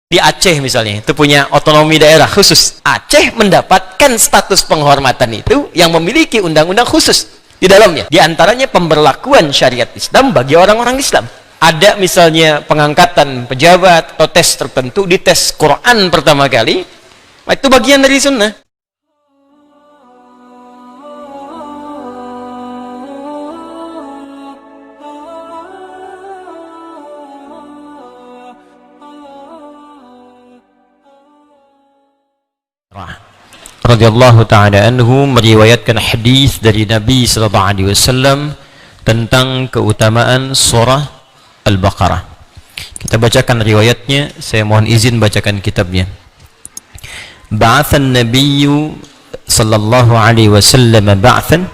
Di Aceh misalnya, itu punya otonomi daerah khusus. Aceh mendapatkan status penghormatan itu yang memiliki undang-undang khusus di dalamnya. Di antaranya pemberlakuan syariat Islam bagi orang-orang Islam. Ada misalnya pengangkatan pejabat atau tes tertentu, di tes Quran pertama kali, itu bagian dari sunnah. Radhiyallahu ta'ala anhu meriwayatkan hadis dari Nabi sallallahu alaihi wasallam tentang keutamaan surah Al-Baqarah. Kita bacakan riwayatnya, saya mohon izin bacakan kitabnya. Ba'athan nabiyyu sallallahu alaihi wasallam ba'athan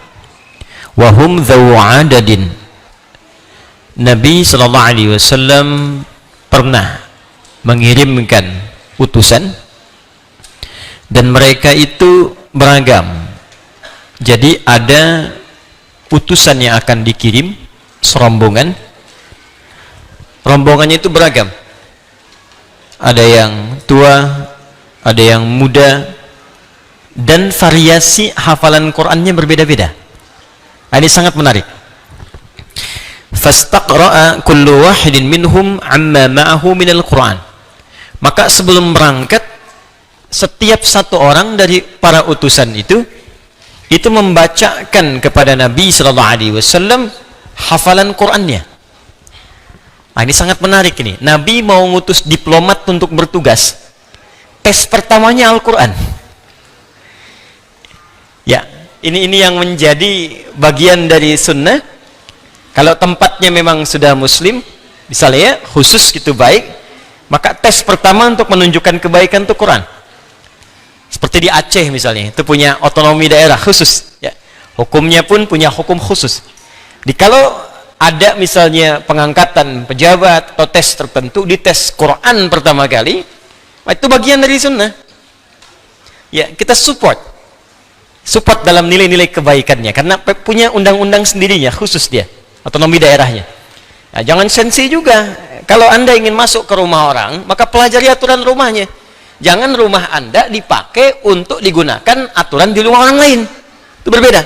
wa hum dzawu 'adadin. Nabi sallallahu alaihi wasallam pernah mengirimkan utusan dan mereka itu beragam. Jadi ada utusan yang akan dikirim serombongan, rombongannya itu beragam, ada yang tua, ada yang muda, dan variasi hafalan Qur'annya berbeda-beda. Ini sangat menarik. Fastaqra'a kullu wahidin minhum amma ma'ahu minal Qur'an. Maka sebelum berangkat, setiap satu orang dari para utusan itu membacakan kepada Nabi sallallahu alaihi wasallam hafalan Qur'annya. Ini sangat menarik ini. Nabi mau ngutus diplomat untuk bertugas. Tes pertamanya Al-Qur'an. Ya, ini yang menjadi bagian dari sunnah. Kalau tempatnya memang sudah muslim, misalnya khusus gitu baik, maka tes pertama untuk menunjukkan kebaikan itu Quran. Seperti di Aceh misalnya, itu punya otonomi daerah khusus, ya. Hukumnya pun punya hukum khusus. Kalau ada misalnya pengangkatan pejabat atau tes tertentu, di tes Quran pertama kali, itu bagian dari sunnah. Ya, kita support dalam nilai-nilai kebaikannya, karena punya undang-undang sendirinya khusus dia, otonomi daerahnya. Nah, jangan sensi juga. Kalau Anda ingin masuk ke rumah orang, maka pelajari aturan rumahnya. Jangan rumah Anda dipakai untuk digunakan aturan di rumah orang lain. Itu berbeda.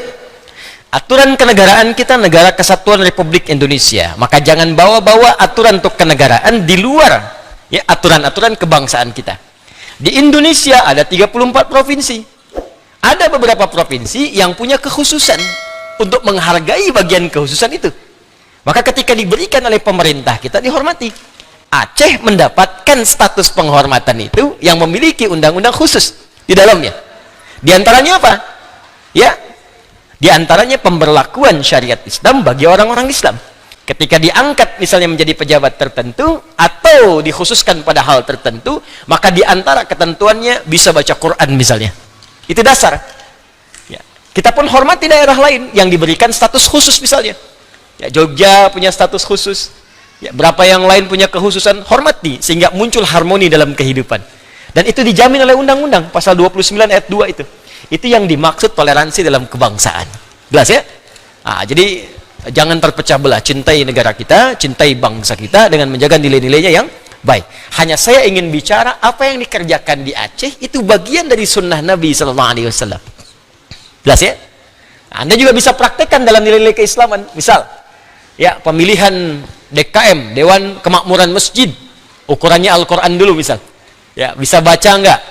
Aturan kenegaraan kita Negara Kesatuan Republik Indonesia. Maka jangan bawa-bawa aturan untuk kenegaraan di luar, ya, aturan-aturan kebangsaan kita. Di Indonesia ada 34 provinsi. Ada beberapa provinsi yang punya kekhususan untuk menghargai bagian kekhususan itu. Maka ketika diberikan oleh pemerintah kita dihormati. Aceh mendapatkan status penghormatan itu yang memiliki undang-undang khusus di dalamnya. Di antaranya apa? Ya, di antaranya pemberlakuan syariat Islam bagi orang-orang Islam. Ketika diangkat misalnya menjadi pejabat tertentu atau dikhususkan pada hal tertentu, maka di antara ketentuannya bisa baca Quran misalnya. Itu dasar. Ya. Kita pun hormati daerah lain yang diberikan status khusus misalnya. Ya, Jogja punya status khusus. Ya, berapa yang lain punya kekhususan, hormati sehingga muncul harmoni dalam kehidupan. Dan itu dijamin oleh undang-undang pasal 29 ayat 2 itu. Itu yang dimaksud toleransi dalam kebangsaan. Jelas ya? Jadi jangan terpecah belah, cintai negara kita, cintai bangsa kita dengan menjaga nilai-nilainya yang baik. Hanya saya ingin bicara apa yang dikerjakan di Aceh itu bagian dari sunnah Nabi sallallahu alaihi wasallam. Jelas ya? Anda juga bisa praktekkan dalam nilai-nilai keislaman. Misal, ya, pemilihan DKM, Dewan Kemakmuran Masjid, ukurannya Al-Quran dulu misal. Ya, bisa baca enggak?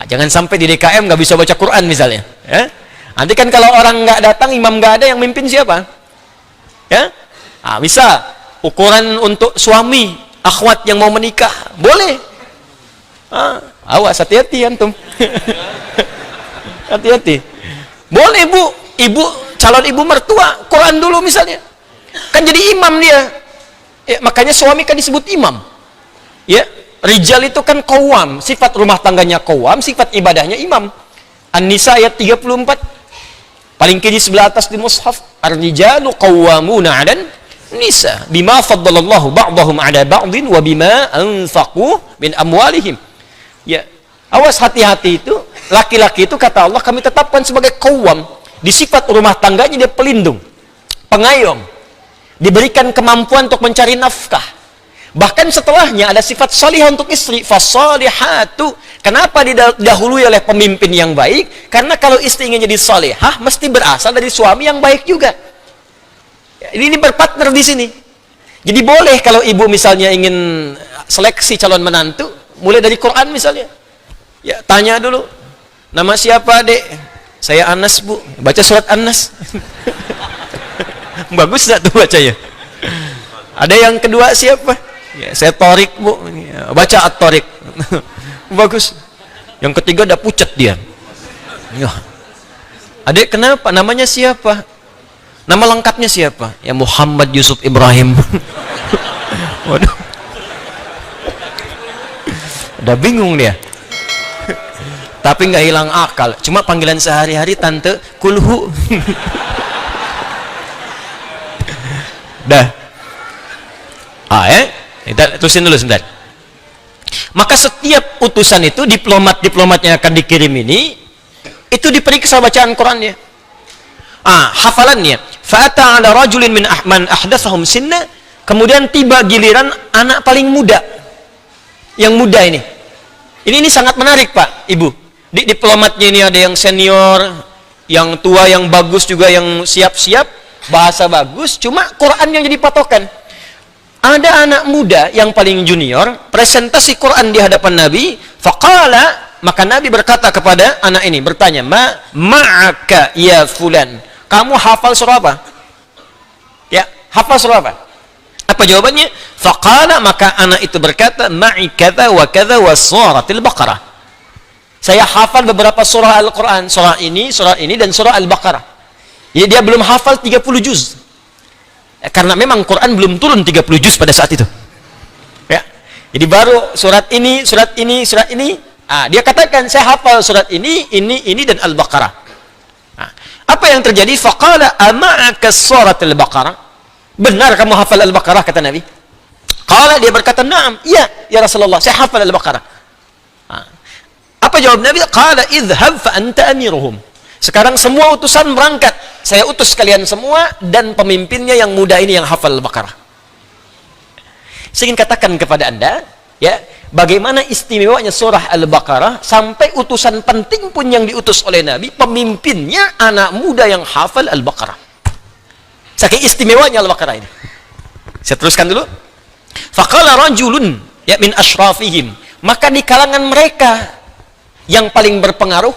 Jangan sampai di DKM nggak bisa baca Quran misalnya. Ya? Nanti kan kalau orang nggak datang, imam nggak ada, yang mimpin siapa? Ya? Misal ukuran untuk suami, akhwat yang mau menikah, boleh. Awas, hati-hati antum. Hati-hati. Boleh bu, calon ibu mertua, Quran dulu misalnya. Kan jadi imam dia. Ya, makanya suami kan disebut imam. Ya, rijal itu kan qawwam, sifat rumah tangganya qawwam, sifat ibadahnya imam. An-Nisa ayat 34. Paling kiri sebelah atas di mushaf, ar-rijalu qawwamuna 'alan nisa bima faddalallahu ba'dahum 'ala ba'din wa bima anfaqu min amwalihim. Ya, awas, hati-hati itu. Laki-laki itu kata Allah kami tetapkan sebagai qawwam. Di sifat rumah tangganya dia pelindung, pengayom. Diberikan kemampuan untuk mencari nafkah. Bahkan setelahnya ada sifat salihah untuk istri, fasalihatu. Kenapa didahului oleh pemimpin yang baik? Karena kalau istri ingin jadi salihah mesti berasal dari suami yang baik juga. Ini berpartner di sini. Jadi boleh kalau ibu misalnya ingin seleksi calon menantu, mulai dari Quran misalnya. Ya, tanya dulu. Nama siapa, Dek? Saya Anas, Bu. Baca surat An-Nas. Bagus enggak tuh bacanya? Ada yang kedua siapa? Ya, saya Torik, Bu. Baca At-Torik. Bagus. Yang ketiga udah pucat dia. Ya. Adek kenapa? Namanya siapa? Nama lengkapnya siapa? Ya Muhammad Yusuf Ibrahim. Waduh. Udah bingung dia. Tapi nggak hilang akal. Cuma panggilan sehari-hari tante kulhu. Dah. Kita terusin dulu sebentar. Maka setiap utusan itu, diplomat-diplomatnya akan dikirim ini, itu diperiksa bacaan Qurannya. Hafalannya. Fa'ata 'ala rajulin min man ahdatsahum sinna, kemudian tiba giliran anak paling muda. Yang muda ini. Ini sangat menarik, Pak, Ibu. Di diplomatnya ini ada yang senior, yang tua, yang bagus juga, yang siap-siap, bahasa bagus, cuma Quran yang jadi patokan. Ada anak muda yang paling junior, presentasi Quran di hadapan Nabi, faqala, maka Nabi berkata kepada anak ini, bertanya, ma'aka ya fulan, kamu hafal surah apa? Ya, hafal surah apa? Apa jawabannya? Faqala, maka anak itu berkata, ma'i kadza wa kadza wa suratil Baqarah. Saya hafal beberapa surah Al-Quran, surah ini, dan surah Al-Baqarah. Jadi dia belum hafal 30 juz. Karena memang Quran belum turun 30 juz pada saat itu. Ya. Jadi baru surat ini. Dia katakan, saya hafal surat ini, dan Al-Baqarah. Apa yang terjadi? Faqala ama'aka suratil Baqarah. Benar kamu hafal Al-Baqarah, kata Nabi. Qala, dia berkata, na'am, iya, ya Rasulullah, saya hafal Al-Baqarah. Apa jawab Nabi? Qala idhhab fa anta amiruhum. Sekarang semua utusan berangkat. Saya utus kalian semua dan pemimpinnya yang muda ini yang hafal Al-Baqarah. Saya ingin katakan kepada Anda, ya, bagaimana istimewanya surah Al-Baqarah sampai utusan penting pun yang diutus oleh Nabi, pemimpinnya anak muda yang hafal Al-Baqarah. Saking istimewanya Al-Baqarah ini. Saya teruskan dulu. Faqala rajulun ya min asyrafihim, maka di kalangan mereka yang paling berpengaruh,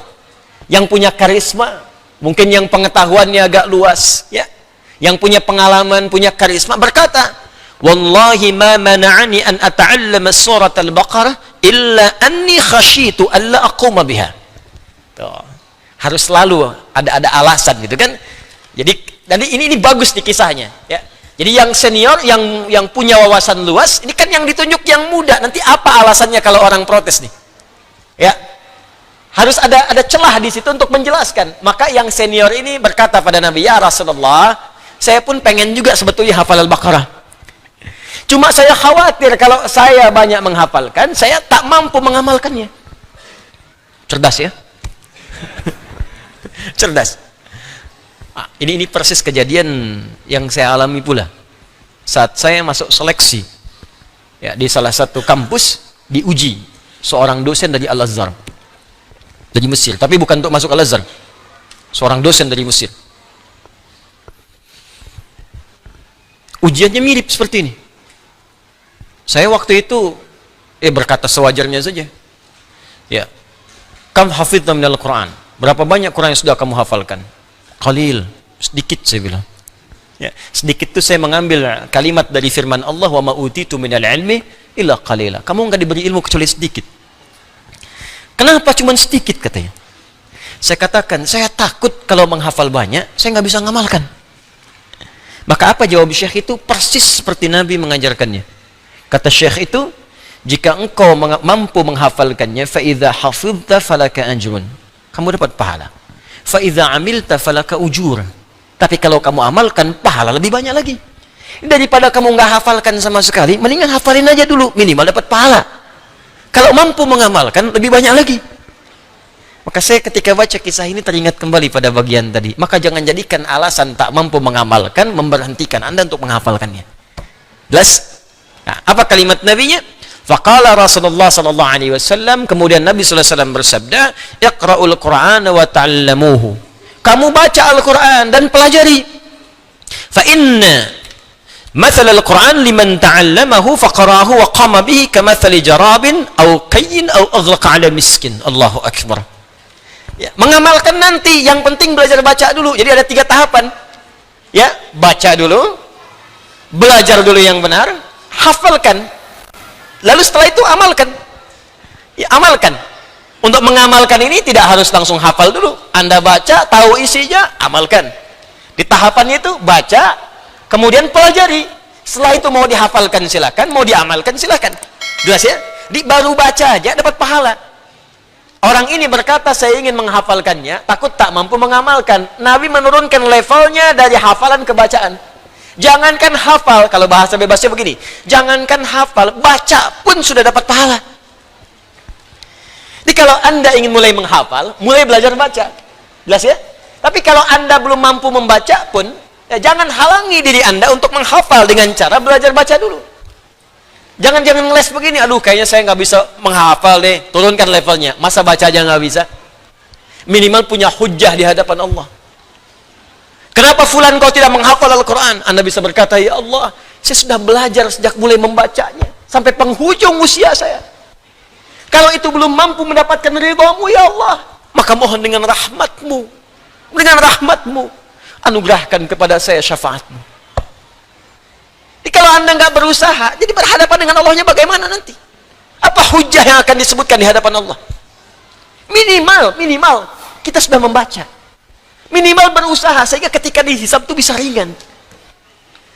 yang punya karisma, mungkin yang pengetahuannya agak luas, ya, yang punya pengalaman, punya karisma, berkata, wallahi ma mana'ani an ata'allama surat al-Baqarah illa anni khashitu alla aquma biha. Tuh. Harus selalu ada alasan gitu kan. Jadi ini bagus di kisahnya, ya. Jadi yang senior, yang punya wawasan luas, ini kan yang ditunjuk yang muda. Nanti apa alasannya kalau orang protes nih? Ya. Harus ada celah di situ untuk menjelaskan. Maka yang senior ini berkata pada Nabi, ya Rasulullah, saya pun pengen juga sebetulnya hafal Al-Baqarah. Cuma saya khawatir kalau saya banyak menghafalkan, saya tak mampu mengamalkannya. Cerdas ya? Cerdas. Ini persis kejadian yang saya alami pula. Saat saya masuk seleksi, ya, di salah satu kampus, diuji seorang dosen dari Al-Azhar. Dari Mesir, tapi bukan untuk masuk Al-Azhar. Seorang dosen dari Mesir. Ujiannya mirip seperti ini. Saya waktu itu berkata sewajarnya saja. Ya. Kam hafidna minal Quran. Berapa banyak Quran yang sudah kamu hafalkan? Qalil, sedikit saya bilang. Ya, sedikit itu saya mengambil kalimat dari firman Allah, wa ma utitu minal ilmi illa qalila. Kamu enggak diberi ilmu kecuali sedikit. Kenapa cuma sedikit, katanya? Saya katakan, saya takut kalau menghafal banyak, saya nggak bisa ngamalkan. Maka apa jawab Syekh itu? Persis seperti Nabi mengajarkannya. Kata Syekh itu, jika engkau mampu menghafalkannya, فَإِذَا حَفِظْتَ فَلَكَ أَجْرٌ, kamu dapat pahala. فَإِذَا عَمِلْتَ فَلَكَ أُجُورٌ, tapi kalau kamu amalkan, pahala lebih banyak lagi. Daripada kamu nggak hafalkan sama sekali, mendingan hafalin aja dulu, minimal dapat pahala. Kalau mampu mengamalkan, lebih banyak lagi. Maka saya ketika baca kisah ini teringat kembali pada bagian tadi. Maka jangan jadikan alasan tak mampu mengamalkan memberhentikan Anda untuk menghafalkannya. Jelas? Nah, apa kalimat nabinya? Faqala Rasulullah sallallahu alaihi wasallam, kemudian Nabi sallallahu alaihi wasallam bersabda, "Iqra'ul Qur'ana wa ta'allamuhu." Kamu baca Al-Qur'an dan pelajari. Fa inna mathal Al-Qur'an liman ta'allamahu faqarahu wa qama bihi kamathali jarabin aw kayyin aw aghlaqa 'ala miskin. Allahu akbar. Ya, mengamalkan nanti, yang penting belajar baca dulu. Jadi ada 3 tahapan. Ya, baca dulu, belajar dulu yang benar, hafalkan. Lalu setelah itu amalkan. Ya, amalkan. Untuk mengamalkan ini tidak harus langsung hafal dulu. Anda baca, tahu isinya, amalkan. Di tahapannya itu baca, kemudian pelajari. Setelah itu mau dihafalkan silakan, mau diamalkan silakan. Jelas ya? Baru baca aja dapat pahala. Orang ini berkata, saya ingin menghafalkannya, takut tak mampu mengamalkan. Nabi menurunkan levelnya dari hafalan ke bacaan. Jangankan hafal, kalau bahasa bebasnya begini, jangankan hafal, baca pun sudah dapat pahala. Jadi kalau Anda ingin mulai menghafal, mulai belajar baca. Jelas ya? Tapi kalau Anda belum mampu membaca pun, ya jangan halangi diri Anda untuk menghafal dengan cara belajar baca dulu. Jangan ngeles begini, aduh kayaknya saya nggak bisa menghafal deh, turunkan levelnya. Masa baca aja nggak bisa? Minimal punya hujjah di hadapan Allah. Kenapa fulan kau tidak menghafal Al-Quran? Anda bisa berkata, ya Allah, saya sudah belajar sejak mulai membacanya sampai penghujung usia saya. Kalau itu belum mampu mendapatkan ridhamu, ya Allah, maka mohon dengan rahmatmu, anugerahkan kepada saya syafaatmu. Jadi kalau Anda nggak berusaha, jadi berhadapan dengan Allahnya bagaimana nanti? Apa hujah yang akan disebutkan di hadapan Allah? Minimal kita sudah membaca. Minimal berusaha sehingga ketika dihisab itu bisa ringan.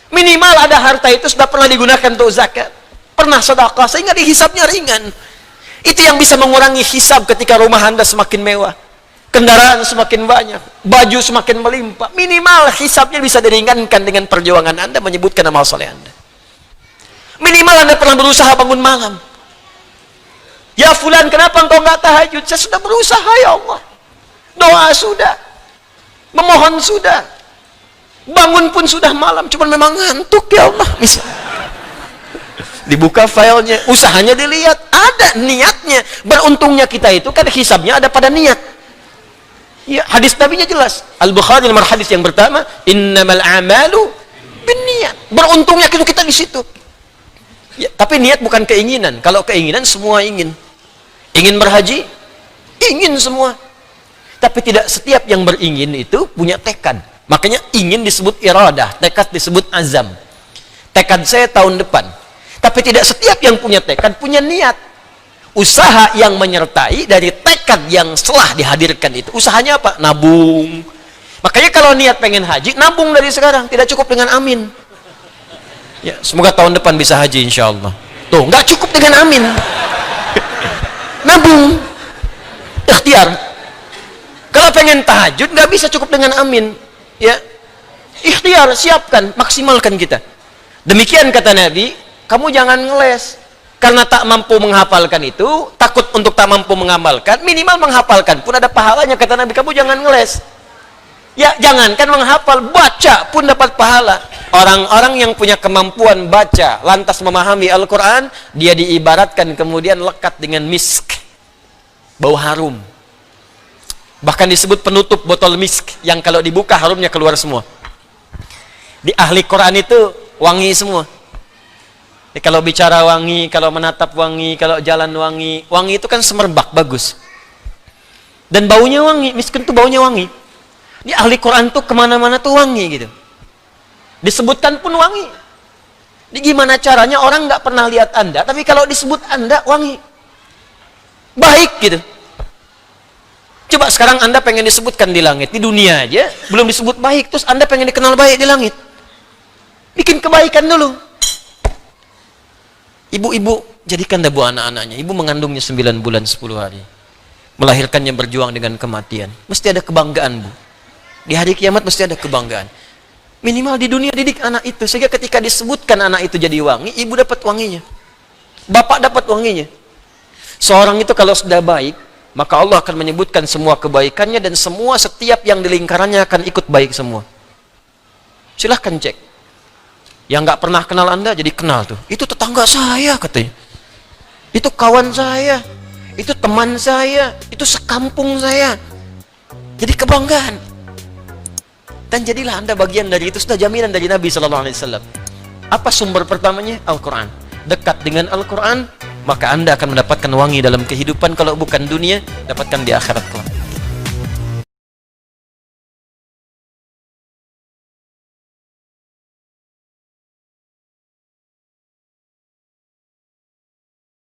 Minimal ada harta itu sudah pernah digunakan untuk zakat, pernah sedekah sehingga dihisabnya ringan. Itu yang bisa mengurangi hisab ketika rumah Anda semakin mewah, kendaraan semakin banyak, baju semakin melimpah. Minimal hisabnya bisa diringankan dengan perjuangan Anda menyebutkan amal soleh Anda. Minimal Anda pernah berusaha bangun malam. Ya fulan, kenapa engkau nggak tahajud? Saya sudah berusaha ya Allah. Doa sudah, memohon sudah, bangun pun sudah malam, cuman memang ngantuk ya Allah. Misal dibuka filenya, usahanya dilihat, ada niatnya. Beruntungnya kita itu kan hisabnya ada pada niat. Ya, hadis Nabinya jelas. Al-Bukhari nomor hadis yang pertama, innamal a'malu binniyat. Beruntungnya kita di situ. Ya, tapi niat bukan keinginan. Kalau keinginan semua ingin. Ingin berhaji, ingin semua. Tapi tidak setiap yang beringin itu punya tekad. Makanya ingin disebut iradah, tekad disebut azam. Tekad saya tahun depan. Tapi tidak setiap yang punya tekad punya niat. Usaha yang menyertai dari tekad yang setelah dihadirkan itu. Usahanya apa? Nabung. Makanya kalau niat pengen haji, nabung dari sekarang. Tidak cukup dengan amin. Ya, semoga tahun depan bisa haji insya Allah. Tuh, nggak cukup dengan amin. Nabung. Ikhtiar. Kalau pengen tahajud nggak bisa cukup dengan amin, ya. Ikhtiar, siapkan, maksimalkan kita. Demikian kata Nabi, kamu jangan ngeles karena tak mampu menghafalkan itu, takut untuk tak mampu mengamalkan, minimal menghafalkan pun ada pahalanya kata Nabi. Kamu jangan ngeles. Ya, jangankan menghafal, baca pun dapat pahala. Orang-orang yang punya kemampuan baca lantas memahami Al-Qur'an, dia diibaratkan kemudian lekat dengan misk, bau harum. Bahkan disebut penutup botol misk yang kalau dibuka harumnya keluar semua. Di ahli Quran itu wangi semua. Kalau bicara wangi, kalau menatap wangi, kalau jalan wangi. Wangi itu kan semerbak, bagus. Dan baunya wangi, miskin itu baunya wangi. Di ahli Quran tuh kemana-mana tuh wangi gitu. Disebutkan pun wangi. Jadi gimana caranya orang nggak pernah lihat Anda, tapi kalau disebut Anda wangi. Baik gitu. Coba sekarang Anda pengen disebutkan di langit, di dunia aja belum disebut baik, terus Anda pengen dikenal baik di langit. Bikin kebaikan dulu. Ibu-ibu, jadikan dah buah anak-anaknya. Ibu mengandungnya 9 bulan 10 hari. Melahirkannya berjuang dengan kematian. Mesti ada kebanggaan, Bu. Di hari kiamat mesti ada kebanggaan. Minimal di dunia didik anak itu, sehingga ketika disebutkan anak itu jadi wangi, ibu dapat wanginya. Bapak dapat wanginya. Seorang itu kalau sudah baik, maka Allah akan menyebutkan semua kebaikannya dan semua setiap yang di lingkarannya akan ikut baik semua. Silahkan cek. Yang nggak pernah kenal Anda jadi kenal tuh. Itu tetangga tetangga saya katanya, itu kawan saya, itu teman saya, itu sekampung saya. Jadi kebanggaan. Dan jadilah Anda bagian dari itu. Sudah jaminan dari Nabi SAW. Apa sumber pertamanya? Al-Quran. Dekat dengan Al-Quran, maka Anda akan mendapatkan wangi dalam kehidupan. Kalau bukan dunia, dapatkan di akhirat kelak.